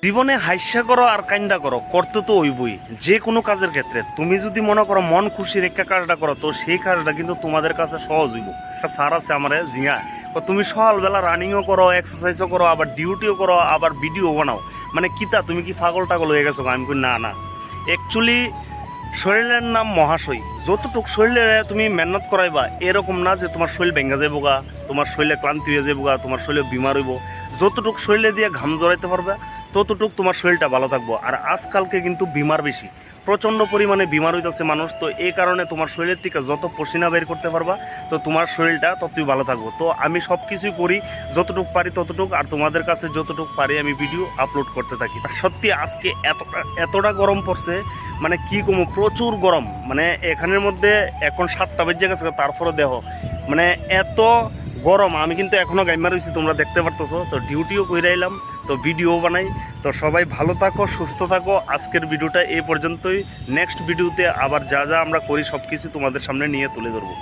জীবনে হাস্যা করো আর কান্দা করো, করতে তো হইবই। যে কোনো কাজের ক্ষেত্রে তুমি যদি মনে করো মন খুশি রেখা কাজটা করো, তো সেই কাজটা কিন্তু তোমাদের কাছে সহজ হইব। একটা স্যার আছে আমার জিয়া, তুমি সকালবেলা রানিংও করো, এক্সারসাইজও করো, আবার ডিউটিও করো, আবার ভিডিও বানাও, মানে কিতা তুমি কি পাগল টাগল হয়ে গেছো? আমি কই না না, অ্যাকচুয়ালি শরীরের নাম মহাশয়। যতটুক শরীরে তুমি মেহনত করাইবা, এরকম না যে তোমার শরীর ভেঙে যাবো গা, তোমার শরীরে ক্লান্তি হয়ে যাবো গা, তোমার শরীরে বিমার হইব। যতটুক শরীরে দিয়ে ঘাম জড়াইতে পারবে, ততটুক তোমার শরীরটা ভালো থাকবো। আর আজকালকে কিন্তু বিমার বেশি, প্রচণ্ড পরিমাণে বিমার হইতেছে মানুষ। তো এই কারণে তোমার শরীরের থেকে যত পসিনা বের করতে পারবা, তো তোমার শরীরটা ততই ভালো থাকবো। তো আমি সব কিছুই করি, যতটুক পারি ততটুক, আর তোমাদের কাছে যতটুক পারি আমি ভিডিও আপলোড করতে থাকি। সত্যি আজকে এতটা গরম পড়ছে, মানে কি কমো, প্রচুর গরম। মানে এখানের মধ্যে এখন 7টা বেজে গেছে, তারপরে দেহ মানে এত গরম। আমি কিন্তু এখনো গাইমা রয়েছি, তোমরা দেখতে পারতেছো। তো ডিউটিও করে আইলাম, তো ভিডিও বানাই। তো সবাই ভালো থাকো, সুস্থ থাকো। আজকের ভিডিওটা এই পর্যন্তই। নেক্সট ভিডিওতে আবার যা যা আমরা করি সব কিছু তোমাদের সামনে নিয়ে তুলে ধরবো।